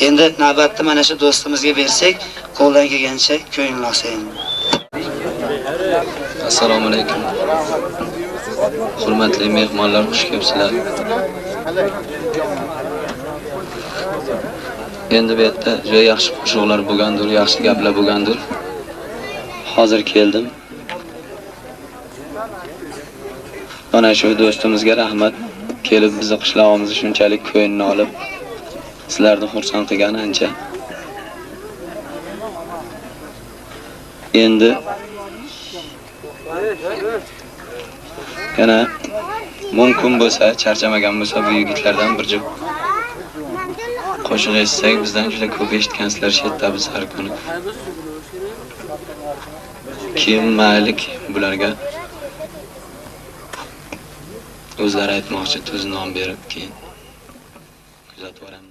Endi navbatda mana shu do'stimizga bersak, qo'ldan kelgancha ko'ngil olsin. Assalomu alaykum. Hurmatli mehmonlar, xush kelibsizlar. Endi bu yerda juda yaxshi qo'shiqlar bo'lgandir, yaxshi gaplar bo'lgandir. Hozir keldim. Mana shu do'stimizga rahmat. Kelib bizni qishlog'imizni shunchalik ko'nglini olib, sizlarni xursand qilgani ancha. Endi yana mumkin bo'lsa, charchamagan bo'lsa bu yigitlardan bir juft qo'shiq eshitsak, bizdan juda ko'p eshitgansizlar shetda biz har kuni. Kim maylik bularga o'zlari aytmoqchi, tuz nom berib keyin kuzatib boraman.